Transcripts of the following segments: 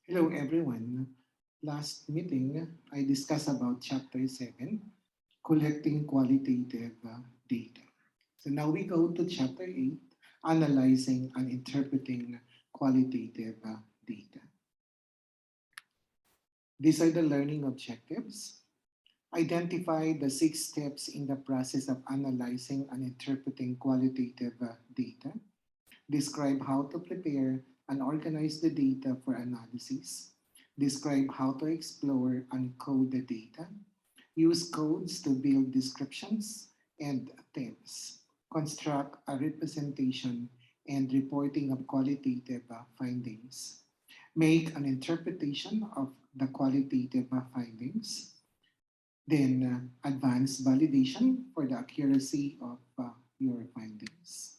Hello everyone. Last meeting, I discussed about chapter 7, collecting qualitative data. So now we go to chapter 8, analyzing and interpreting qualitative data. These are the learning objectives. Identify the 6 steps in the process of analyzing and interpreting qualitative data. Describe how to prepare and organize the data for analysis. Describe how to explore and code the data. Use codes to build descriptions and themes. Construct a representation and reporting of qualitative findings. Make an interpretation of the qualitative findings. Then advance validation for the accuracy of your findings.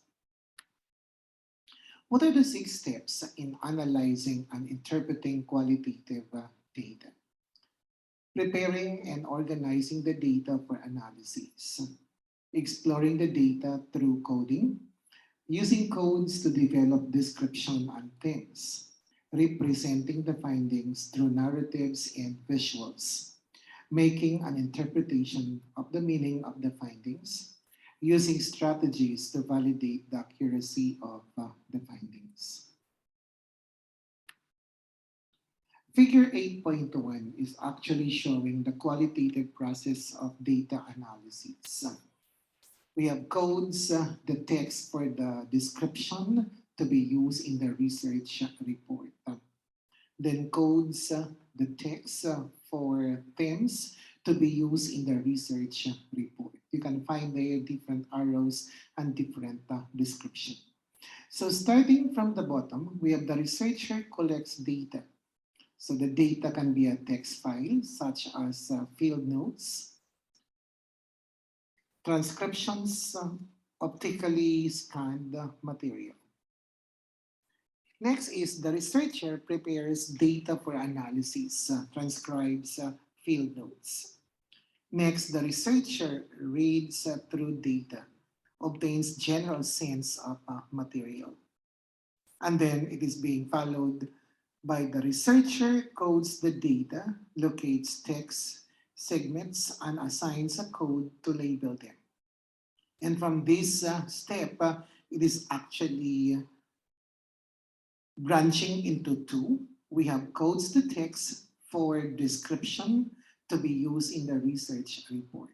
What are the 6 steps in analyzing and interpreting qualitative data? Preparing and organizing the data for analysis. Exploring the data through coding. Using codes to develop description and themes. Representing the findings through narratives and visuals. Making an interpretation of the meaning of the findings. Using strategies to validate the accuracy of the findings. Figure 8.1 is actually showing the qualitative process of data analysis. We have codes, the text for the description to be used in the research report. Then codes, the text for themes to be used in the research report. You can find there different arrows and different description. So starting from the bottom, we have the researcher collects data. So the data can be a text file such as field notes, transcriptions, optically scanned material. Next is the researcher prepares data for analysis, transcribes field notes. Next, the researcher reads through data, obtains general sense of material. And then it is being followed by the researcher codes the data, locates text segments, and assigns a code to label them. And from this step, it is actually branching into 2. We have codes to text for description to be used in the research report.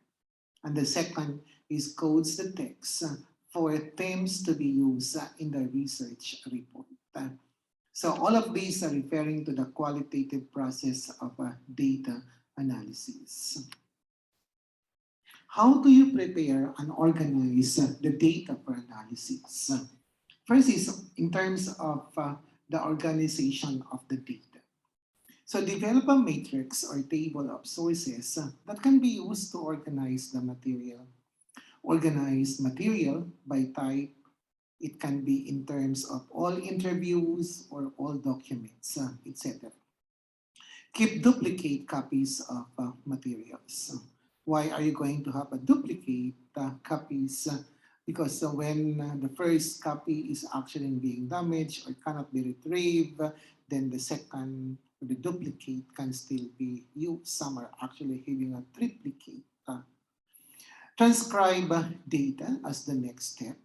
And the second is codes the text for themes to be used in the research report. So all of these are referring to the qualitative process of data analysis. How do you prepare and organize the data for analysis? First is in terms of the organization of the data. So develop a matrix or table of sources that can be used to organize the material. Organize material by type. It can be in terms of all interviews or all documents, etc. Keep duplicate copies of materials. Why are you going to have a duplicate copies? Because when the first copy is actually being damaged or cannot be retrieved, then the second, the duplicate can still be used. Some are actually having a triplicate. Transcribe data as the next step.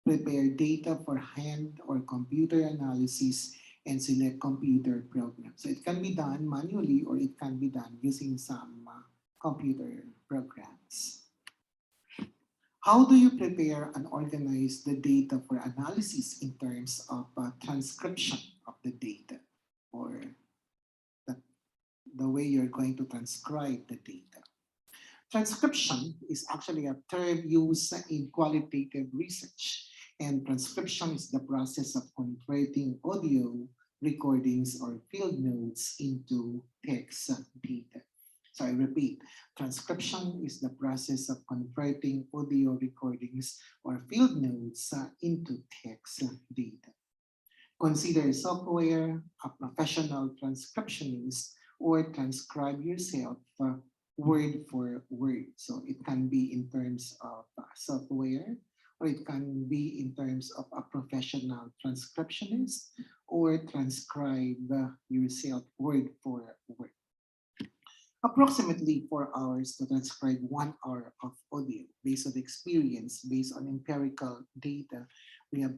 Prepare data for hand or computer analysis and select computer program. So it can be done manually or it can be done using some computer programs. How do you prepare and organize the data for analysis in terms of transcription of the data or the way you're going to transcribe the data? Transcription is actually a term used in qualitative research, and transcription is the process of converting audio recordings or field notes into text data. So I repeat, transcription is the process of converting audio recordings or field notes into text data. Consider software, a professional transcriptionist, or transcribe yourself word for word. So it can be in terms of software, or it can be in terms of a professional transcriptionist, or transcribe yourself word for word. Approximately 4 hours to transcribe 1 hour of audio based on experience, based on empirical data. We have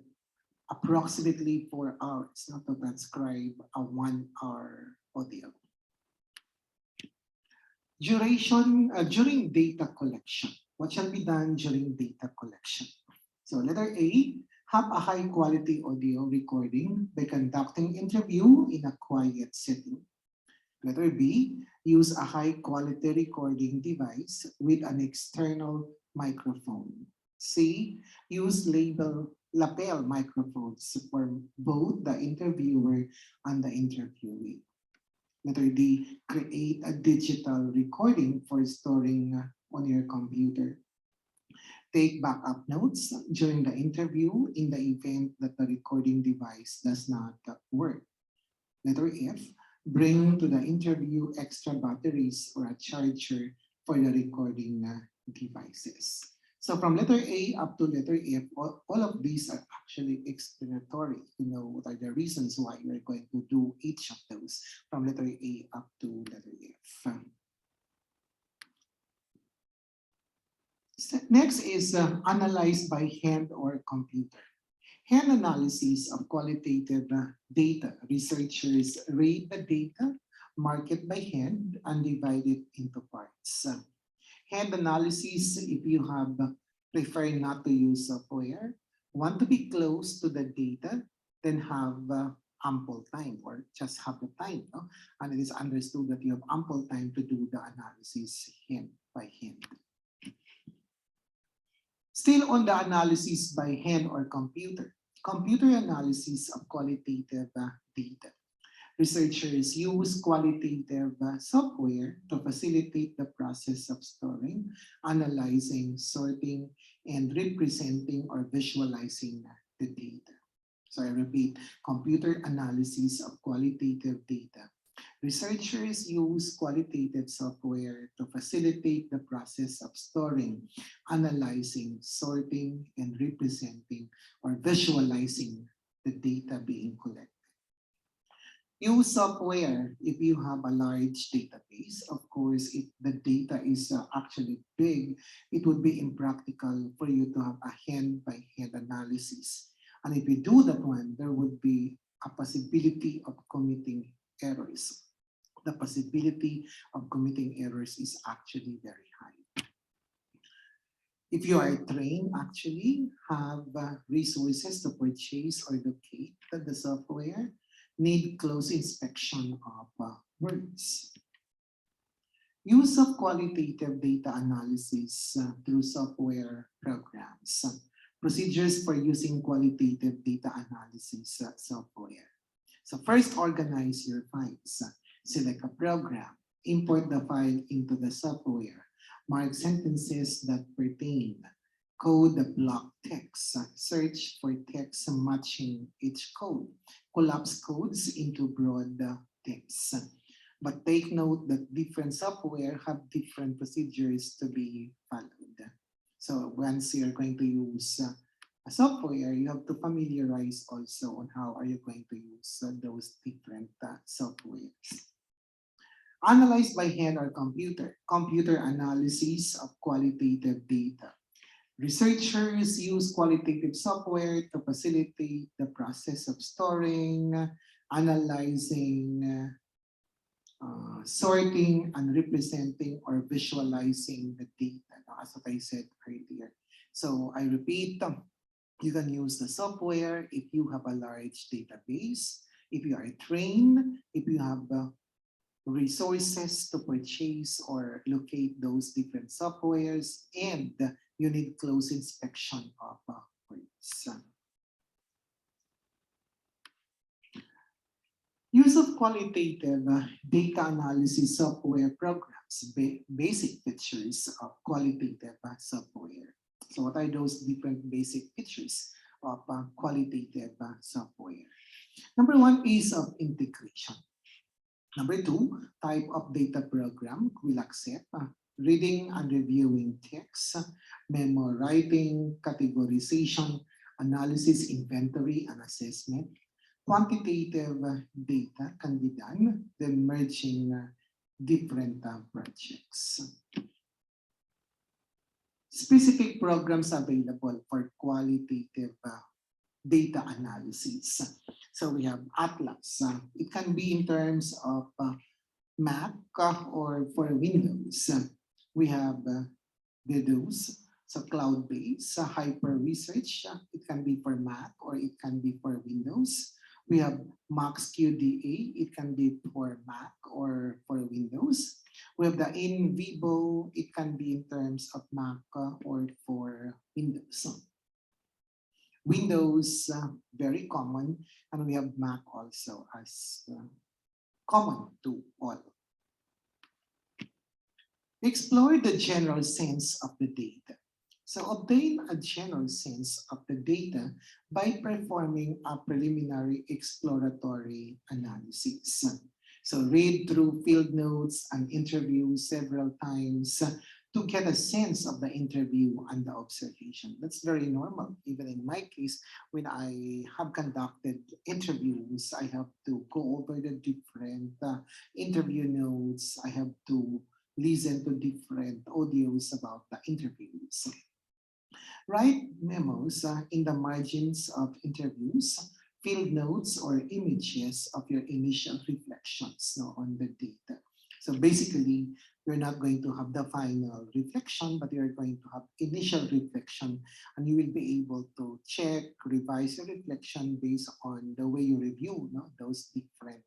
approximately 4 hours not to transcribe a 1 hour audio. During data collection. What shall be done during data collection? So letter A, have a high quality audio recording by conducting interview in a quiet setting. Letter B, use a high quality recording device with an external microphone. C, use lapel microphones for both the interviewer and the interviewee. Letter D, create a digital recording for storing on your computer. Take backup notes during the interview in the event that the recording device does not work. Letter F, bring to the interview extra batteries or a charger for the recording devices. So from letter A up to letter F, all of these are actually explanatory. You know what are the reasons why you're going to do each of those from letter A up to letter F. Next is analyze by hand or computer. Hand analysis of qualitative data. Researchers rate the data, mark it by hand, and divide it into parts. Hand analysis, if you have prefer not to use software, want to be close to the data, then have ample time or just have the time. No? And it is understood that you have ample time to do the analysis hand by hand. Still on the analysis by hand or computer, computer analysis of qualitative data. Researchers use qualitative software to facilitate the process of storing, analyzing, sorting, and representing or visualizing the data. So I repeat, computer analysis of qualitative data. Researchers use qualitative software to facilitate the process of storing, analyzing, sorting, and representing or visualizing the data being collected. Use software if you have a large database. Of course, if the data is actually big, it would be impractical for you to have a hand-by-hand analysis. And if you do that one, there would be a possibility of committing errors. The possibility of committing errors is actually very high. If you are trained, actually have resources to purchase or locate the software, need close inspection of words. Use of qualitative data analysis through software programs. Procedures for using qualitative data analysis software. So first, organize your files. Select a program. Import the file into the software. Mark sentences that pertain. Code the block text. Search for text matching each code. Collapse codes into broad text. But take note that different software have different procedures to be followed. So once you're going to use a software, you have to familiarize also on how are you going to use those different softwares. Analyze by hand or computer. Computer analysis of qualitative data. Researchers use qualitative software to facilitate the process of storing, analyzing, sorting, and representing or visualizing the data, as what I said earlier. So I repeat, you can use the software if you have a large database, if you are trained, if you have resources to purchase or locate those different softwares, and you need close inspection of words. Use of qualitative data analysis software programs, basic features of qualitative software. So what are those different basic features of qualitative software? Number one, ease of integration. Number two, type of data program will accept reading and reviewing text, memo writing, categorization, analysis, inventory, and assessment. Quantitative data can be done, then merging different projects. Specific programs available for qualitative data analysis. So we have Atlas. It can be in terms of Mac or for Windows. We have Deduce, so cloud-based, hyper research. It can be for Mac or it can be for Windows. We have Max QDA. It can be for Mac or for Windows. We have the in vivo. It can be in terms of Mac or for Windows. So Windows, very common, and we have Mac also as common to all. Explore the general sense of the data. So obtain a general sense of the data by performing a preliminary exploratory analysis. So read through field notes and interviews several times to get a sense of the interview and the observation. That's very normal. Even in my case, when I have conducted interviews, I have to go over the different interview notes. I have to listen to different audios about the interviews. Write memos in the margins of interviews, field notes or images of your initial reflections on the data. So basically, you're not going to have the final reflection, but you're going to have initial reflection, and you will be able to check, revise your reflection based on the way you review those different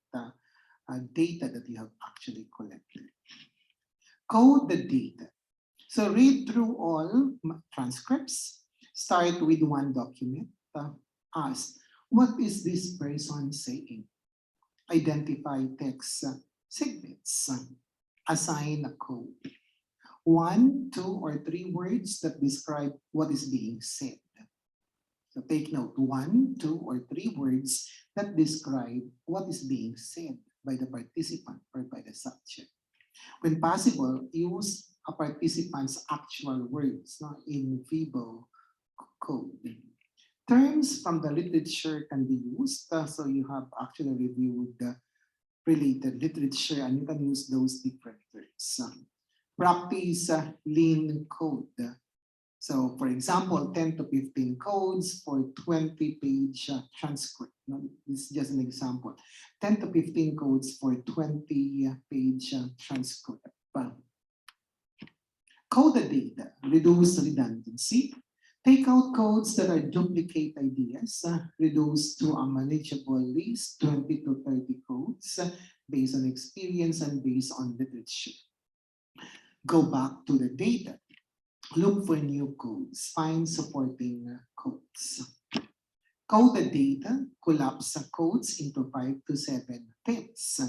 data that you have actually collected. Code the data. So read through all transcripts, start with one document, ask, what is this person saying? Identify text segments, assign a code. 1, 2, or 3 words that describe what is being said. So take note, 1, 2, or 3 words that describe what is being said by the participant or by the subject. When possible, use a participant's actual words in vivo code. Terms from the literature can be used, so you have actually reviewed the related literature and you can use those different terms. Practice lean code. So for example, 10 to 15 codes for 20-page transcript. This is just an example. 10 to 15 codes for 20-page transcript. Code the data, reduce redundancy. Take out codes that are duplicate ideas, reduce to a manageable list, 20 to 30 codes based on experience and based on literature. Go back to the data. Look for new codes, find supporting codes. Code the data, collapse the codes into 5 to 7 themes.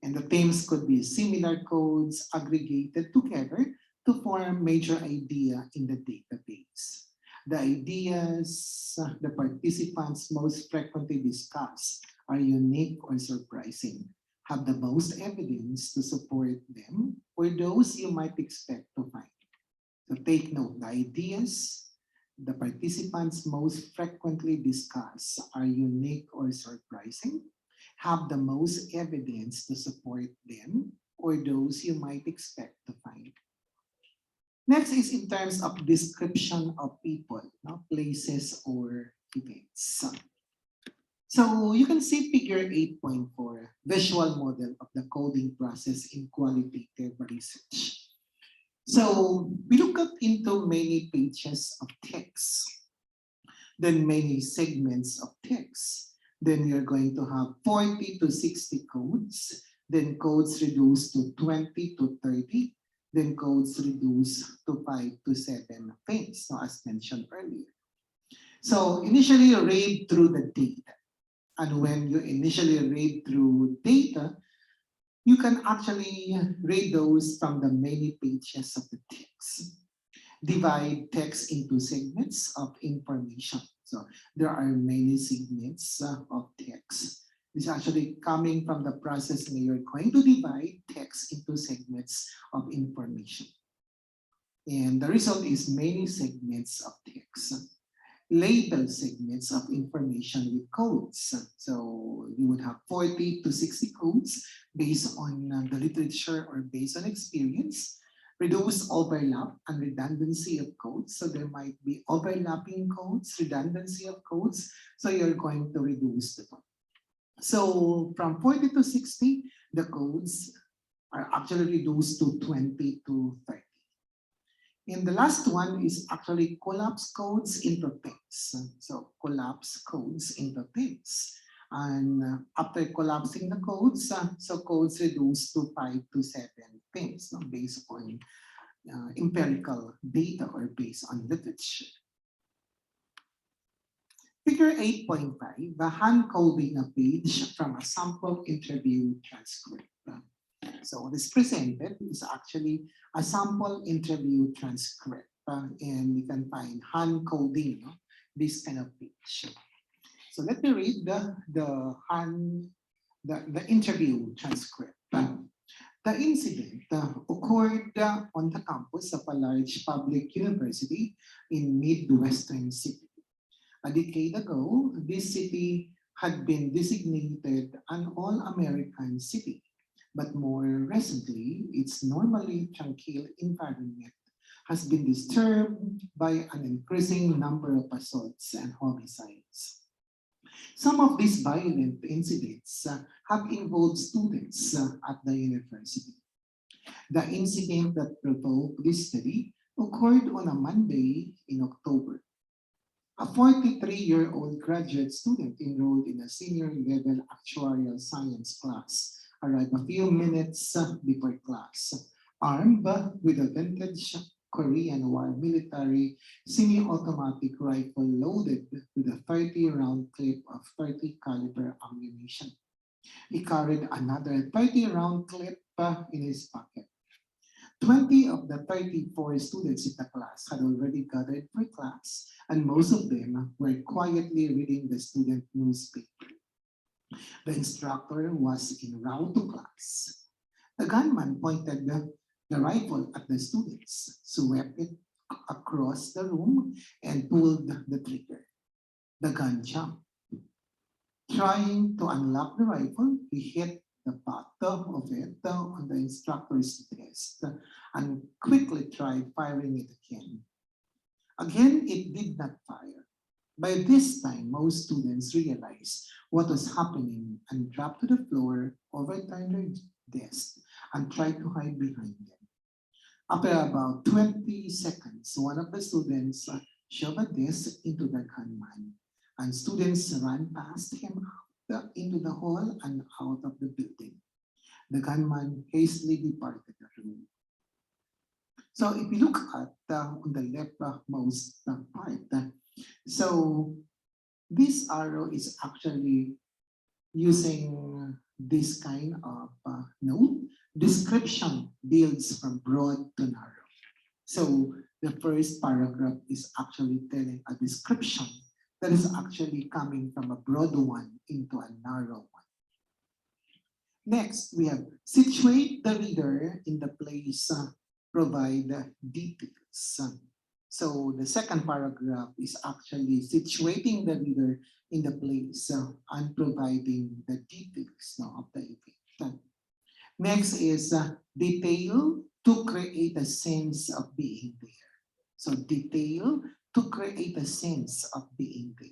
And the themes could be similar codes aggregated together to form major idea in the database. The ideas the participants most frequently discuss are unique or surprising, have the most evidence to support them, or those you might expect to find. So take note, the ideas the participants most frequently discuss are unique or surprising, have the most evidence to support them, or those you might expect to find. Next is in terms of description of people, places, or events. So you can see figure 8.4, visual model of the coding process in qualitative research. So we look up into many pages of text, then many segments of text. Then you're going to have 40 to 60 codes, then codes reduced to 20 to 30, then codes reduced to 5 to 7 things, as mentioned earlier. So initially you read through the data. And when you initially read through data, you can actually read those from the many pages of the text. Divide text into segments of information. So there are many segments of text. It's actually coming from the process where you're going to divide text into segments of information. And the result is many segments of text. label segments of information with codes. So you would have 40 to 60 codes based on the literature or based on experience. Reduce overlap and redundancy of codes. So there might be overlapping codes, redundancy of codes. So you're going to reduce the. So from 40 to 60, the codes are actually reduced to 20 to 30. And the last one is actually collapse codes into things. So collapse codes into things. And after collapsing the codes, so codes reduced to 5 to 7 things, no, based on empirical data or based on literature. Figure 8.5, the hand coding a page from a sample interview transcript. So what is presented is actually a sample interview transcript, and you can find hand coding, no? This kind of page. So let me read the interview transcript. The incident occurred on the campus of a large public university in Midwestern city. A decade ago, this city had been designated an all-American city, but more recently, its normally tranquil environment has been disturbed by an increasing number of assaults and homicides. Some of these violent incidents have involved students at the university. The incident that provoked this study occurred on a Monday in October. A 43-year-old graduate student enrolled in a senior level actuarial science class arrived a few minutes before class, armed with a vintage Korean War military semi-automatic rifle loaded with a 30-round clip of 30 caliber ammunition. He carried another 30-round clip in his pocket. 20 of the 34 students in the class had already gathered for class, and most of them were quietly reading the student newspaper. The instructor was en route to class. The gunman pointed the rifle at the students, swept it across the room, and pulled the trigger. The gun jumped. Trying to unlock the rifle, he hit the bottom of it on the instructor's desk and quickly tried firing it again. Again, it did not fire. By this time, most students realized what was happening and dropped to the floor, overturned their desk, and tried to hide behind them. After about 20 seconds, one of the students shoved a desk into the gunman, and students ran past him into the hall and out of the building. The gunman hastily departed the room. So if you look at on the leftmost part, so this arrow is actually using this kind of note. Description builds from broad to narrow. So the first paragraph is actually telling a description that is actually coming from a broad one into a narrow one. Next, we have situate the reader in the place, provide details. So the second paragraph is actually situating the reader in the place and providing the details of the event. Next is detail to create a sense of being there. So detail to create a sense of being there.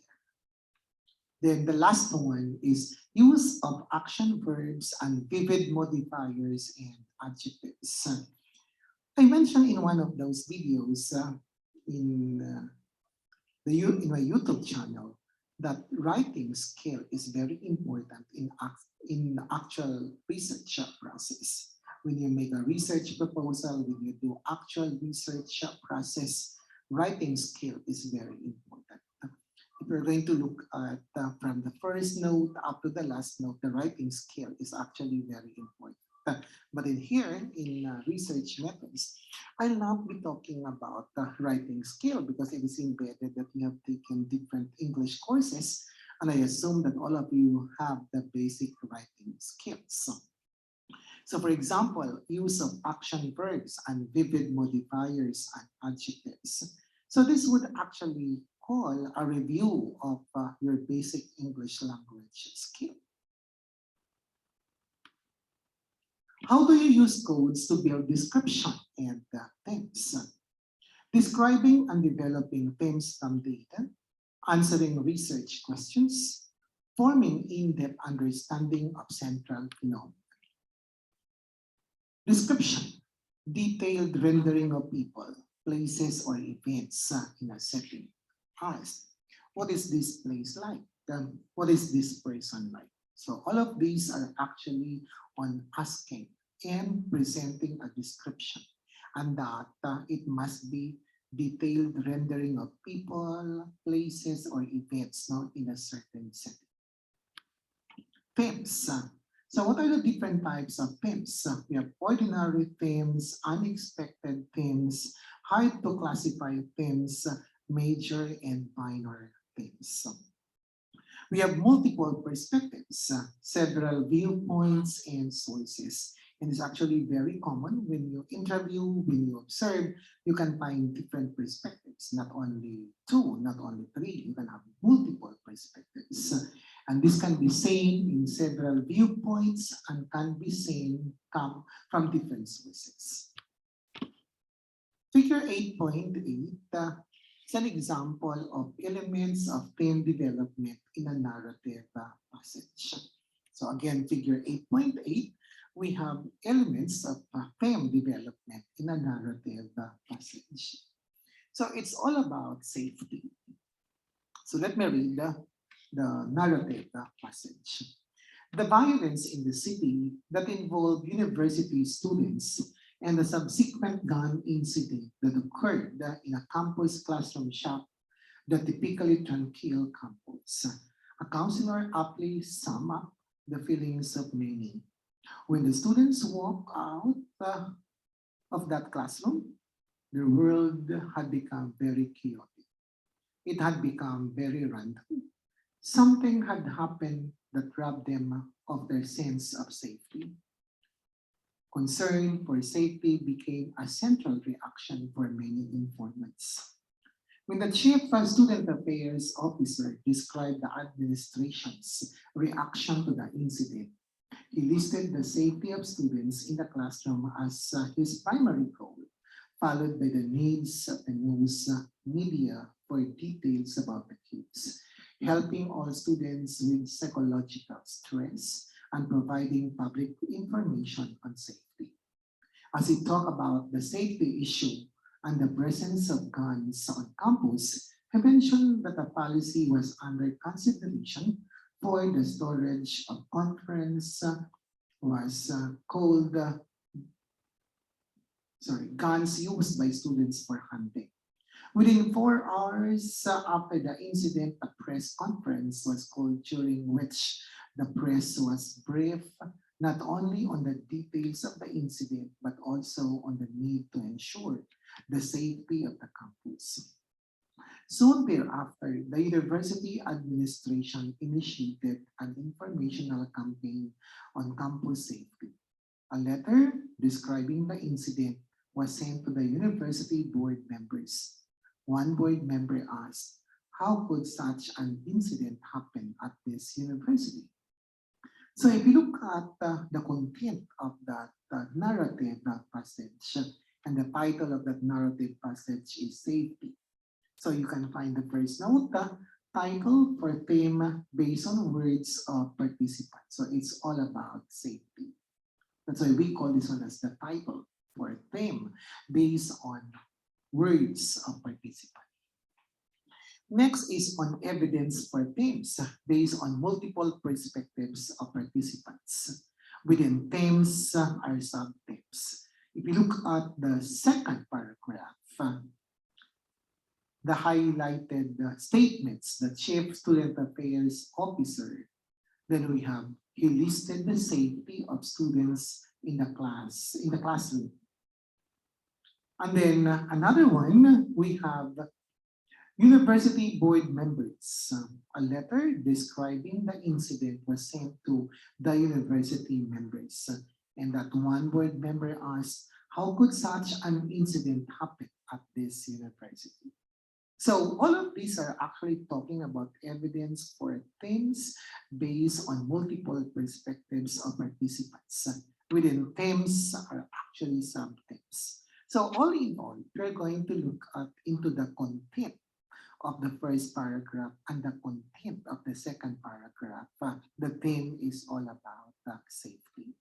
Then the last one is use of action verbs and vivid modifiers and adjectives. I mentioned in one of those videos in, in my YouTube channel that writing skill is very important in the actual research process. When you make a research proposal, when you do actual research process, writing skill is very important. If we're going to look at from the first note up to the last note, the writing skill is actually very important. But in here, in research methods, I'll not be talking about the writing skill because it is embedded that you have taken different English courses, and I assume that all of you have the basic writing skills. So for example, use of action verbs and vivid modifiers and adjectives. So this would actually call a review of your basic English language skill. How do you use codes to build description and themes? Describing and developing themes from data, answering research questions, forming in-depth understanding of central phenomena. Description, detailed rendering of people, places, or events in a setting. Asked, what is this place like? What is this person like? So all of these are actually on asking and presenting a description, and that it must be detailed rendering of people, places, or events not in a certain setting. Themes. So what are the different types of themes? We have ordinary themes, unexpected themes, hard to classify themes, major and minor themes. We have multiple perspectives, several viewpoints and sources. And it's actually very common when you interview, when you observe, you can find different perspectives, not only two, not only three, you can have multiple perspectives. And this can be seen in several viewpoints and can be seen come from different sources. Figure 8.8 is an example of elements of theme development in a narrative passage. So again, figure 8.8, we have elements of theme development in a narrative passage. So it's all about safety. So let me read the narrative passage. The violence in the city that involved university students and the subsequent gun incident that occurred in a campus classroom shop, the typically tranquil campus. A counselor aptly summed up the feelings of many. When the students walk out of that classroom, the world had become very chaotic. It had become very random. Something had happened that robbed them of their sense of safety. Concern for safety became a central reaction for many informants. When the chief student affairs officer described the administration's reaction to the incident, he listed the safety of students in the classroom as his primary goal, followed by the needs of the news media for details about the kids, helping all students with psychological stress and providing public information on safety. As he talked about the safety issue and the presence of guns on campus, he mentioned that a policy was under consideration for the storage of conference was called guns used by students for hunting. Within 4 hours after the incident, a press conference was called during which the press was briefed not only on the details of the incident, but also on the need to ensure the safety of the campus. Soon thereafter, the university administration initiated an informational campaign on campus safety. A letter describing the incident was sent to the university board members. One board member asked, how could such an incident happen at this university? So if you look at the content of that narrative passage, and the title of that narrative passage is Safety. So you can find the first note, title for theme based on words of participants. So it's all about safety. That's why we call this one as the title for theme based on words of participants. Next is on evidence for themes based on multiple perspectives of participants. Within themes are sub-themes. If you look at the second paragraph, the highlighted statements, the chief student affairs officer, then we have, he listed the safety of students in the classroom. And then another one, we have university board members. A letter describing the incident was sent to the university members. And that one board member asked, how could such an incident happen at this university? So all of these are actually talking about evidence for themes based on multiple perspectives of participants. Within themes are actually sub-themes. So all in all, we're going to look at into the content of the first paragraph and the content of the second paragraph. The theme is all about safety.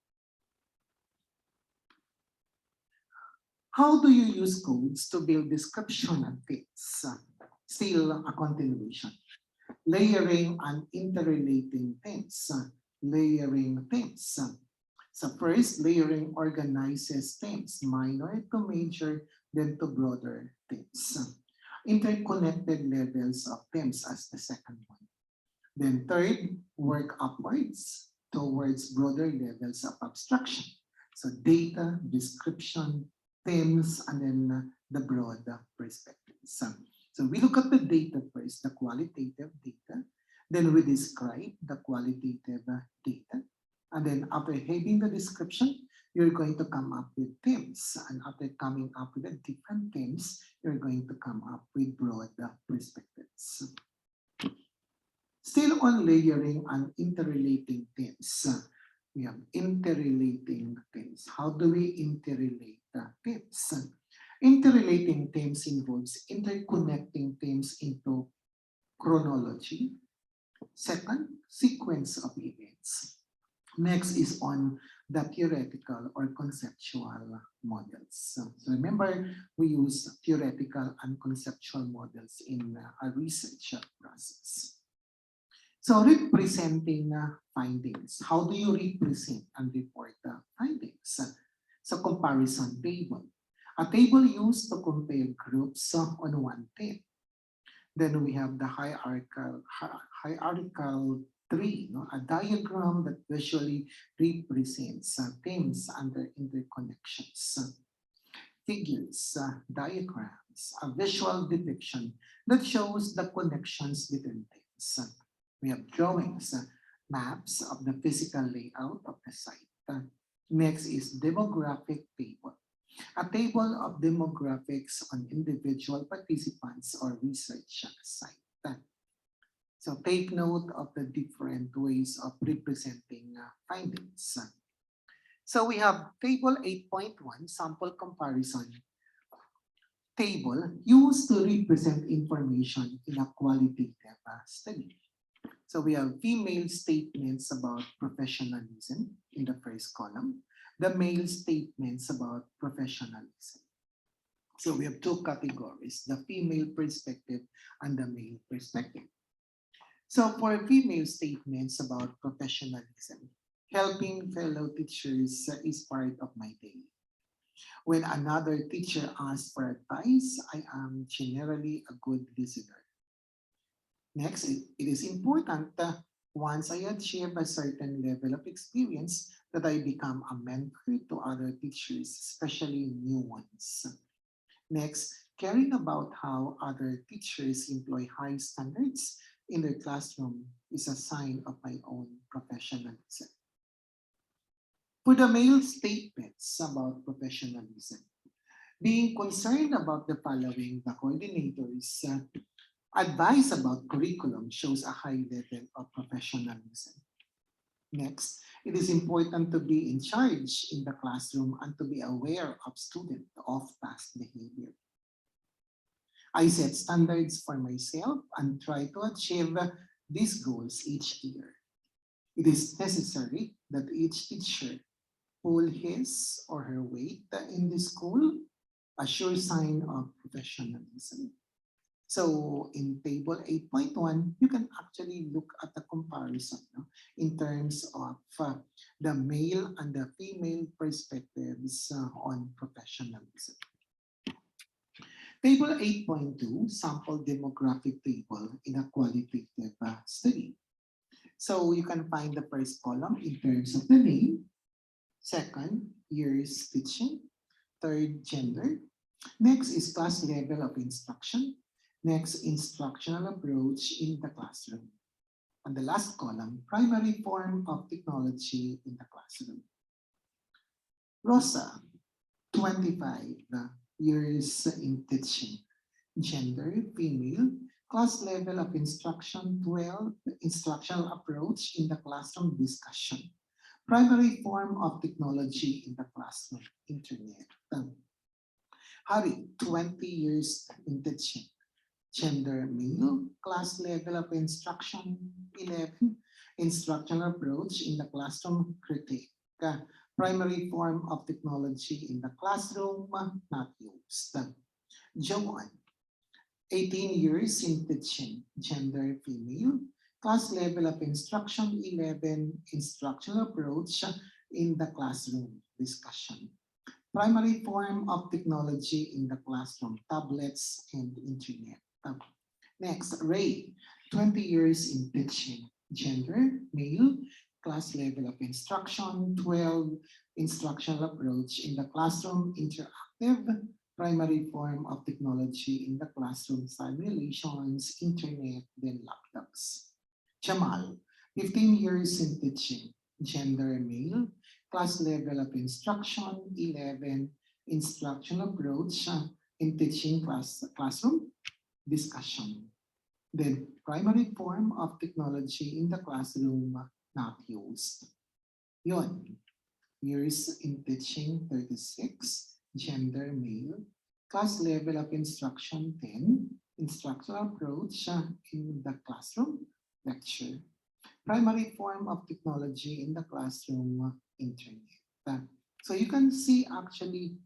How do you use codes to build description and fits? Still a continuation. Layering and interrelating themes. Layering themes. So first, layering organizes themes, minor to major, then to broader themes. Interconnected levels of themes as the second one. Then third, work upwards towards broader levels of abstraction. So data, description, themes, and then the broad perspectives. So we look at the data first, the qualitative data. Then we describe the qualitative data. And then after having the description, you're going to come up with themes. And after coming up with the different themes, you're going to come up with broad perspectives. Still on layering and interrelating themes. We have interrelating themes. How do we interrelate themes? Interrelating themes involves interconnecting themes into chronology. Second, sequence of events. Next is on the theoretical or conceptual models. So remember, we use theoretical and conceptual models in a research process. So representing findings. How do you represent and report findings? So comparison table. A table used to compare groups on one theme. Then we have the hierarchical tree, no? A diagram that visually represents themes under interconnections. Figures, diagrams, a visual depiction that shows the connections between themes. We have drawings, maps of the physical layout of the site. Next is demographic table. A table of demographics on individual participants or research site. So take note of the different ways of representing findings. So we have table 8.1, sample comparison table used to represent information in a qualitative study. So we have female statements about professionalism in the first column, the male statements about professionalism. So we have two categories, the female perspective and the male perspective. So for female statements about professionalism, helping fellow teachers is part of my day. When another teacher asks for advice, I am generally a good listener. Next, it is important that once I achieve a certain level of experience, that I become a mentor to other teachers, especially new ones. Next, caring about how other teachers employ high standards in their classroom is a sign of my own professionalism. For the male statements about professionalism, being concerned about the following, the coordinators advice about curriculum shows a high level of professionalism. Next, it is important to be in charge in the classroom and to be aware of student off-task behavior. I set standards for myself and try to achieve these goals each year. It is necessary that each teacher pull his or her weight in the school, a sure sign of professionalism. So in table 8.1, you can actually look at the comparison, no, in terms of the male and the female perspectives on professionalism. Table 8.2, sample demographic table in a qualitative study. So you can find the first column in terms of the name, second, years teaching, third, gender. Next is class level of instruction. Next, instructional approach in the classroom. And the last column, primary form of technology in the classroom. Rosa, 25 years in teaching. gender, female, class level of instruction, 12, instructional approach in the classroom discussion, primary form of technology in the classroom, internet. Hari, 20 years in teaching, gender, male, class level of instruction, 11, instructional approach in the classroom, critique. Primary form of technology in the classroom, not used. Joan, 18 years in teaching, gender, female, class level of instruction, 11, instructional approach in the classroom, discussion. Primary form of technology in the classroom, tablets and internet. Next, Ray, 20 years in teaching, gender, male, class level of instruction, 12, instructional approach in the classroom, interactive, primary form of technology in the classroom, simulations, internet, then laptops. Jamal, 15 years in teaching, gender, male, class level of instruction, 11, instructional approach in teaching classroom, discussion. Then primary form of technology in the classroom not used. Yun, years in teaching 36, gender male, class level of instruction 10, instructional approach in the classroom, lecture. Primary form of technology in the classroom, internet. So you can see actually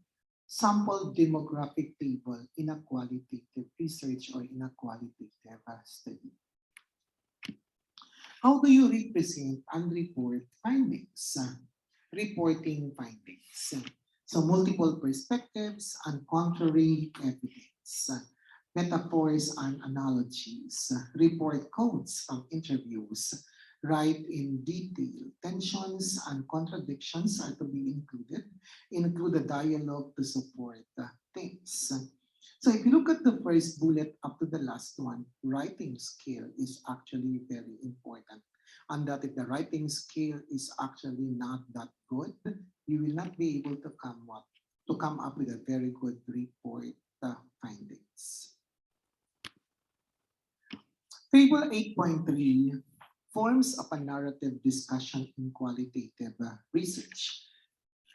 sample demographic table in a qualitative research or in a qualitative study. How do you represent and report findings? Reporting findings. So multiple perspectives and contrary evidence. Metaphors and analogies. Report quotes from interviews. Write in detail. Tensions and contradictions are to be included. Include a dialogue to support things. So if you look at the first bullet up to the last one, writing skill is actually very important. And that if the writing skill is actually not that good, you will not be able to come up with a very good report findings. Table 8.3, forms of a narrative discussion in qualitative research.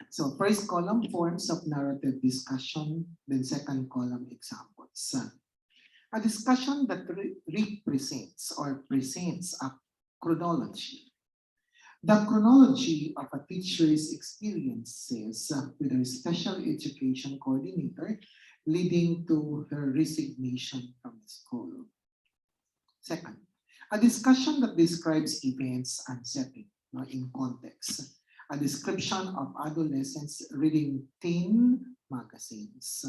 So first column, forms of narrative discussion, then second column, examples. A discussion that represents or presents a chronology. The chronology of a teacher's experiences with her special education coordinator leading to her resignation from the school. Second, a discussion that describes events and setting in context. A description of adolescents reading teen magazines.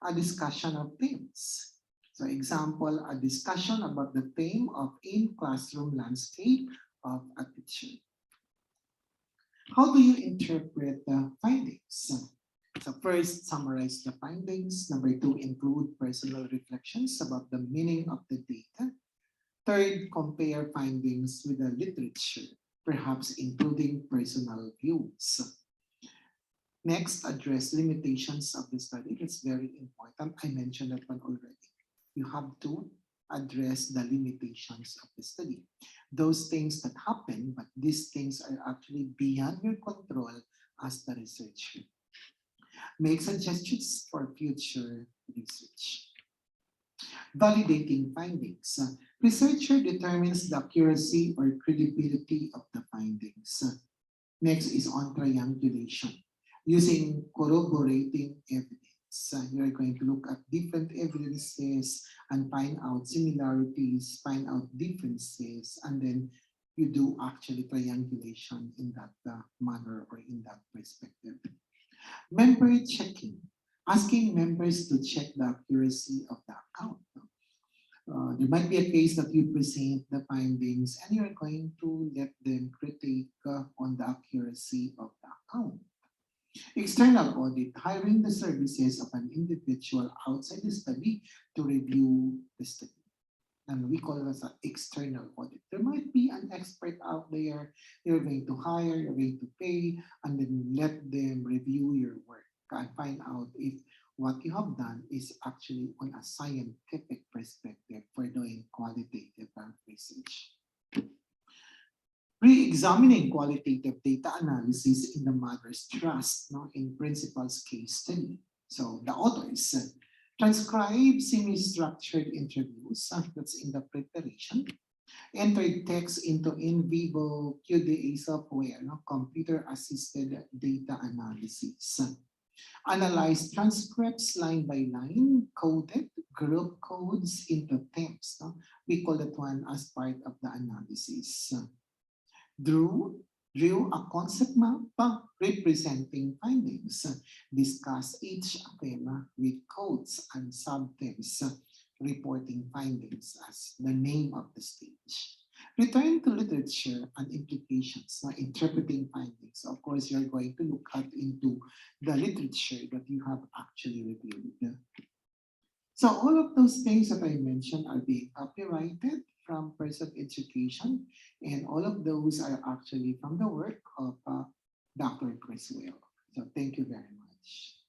A discussion of themes. So example, a discussion about the theme of in-classroom landscape of a teacher. How do you interpret the findings? So first, summarize the findings. Number two, include personal reflections about the meaning of the data. Third, compare findings with the literature, perhaps including personal views. Next, address limitations of the study. That's very important. I mentioned that one already. You have to address the limitations of the study. Those things that happen, but these things are actually beyond your control as the researcher. Make suggestions for future research. Validating findings. Researcher determines the accuracy or credibility of the findings. Next is on triangulation. Using corroborating evidence. You're going to look at different evidences and find out similarities, find out differences, and then you do actually triangulation in that manner or in that perspective. Member checking. Asking members to check the accuracy of the account. There might be a case that you present the findings and you're going to let them critique on the accuracy of the account. External audit, hiring the services of an individual outside the study to review the study. And we call this an external audit. There might be an expert out there you're going to hire, you're going to pay, and then let them review your work and find out if what you have done is actually on a scientific perspective for doing qualitative research. Re-examining qualitative data analysis in the mother's trust, no, in principal's case study. So the authors transcribe semi-structured interviews, that's in the preparation, enter text into in vivo QDA software, no, computer-assisted data analysis, analyze transcripts line by line, coded group codes into text. No? We call that one as part of the analysis. Drew, drew a concept map representing findings, discuss each theme with codes and subthemes, reporting findings as the name of the stage. Return to literature and implications, interpreting findings. Of course, you're going to look at into the literature that you have actually reviewed. So all of those things that I mentioned are being copyrighted from Person Education, and all of those are actually from the work of Dr. Chris Will. So thank you very much.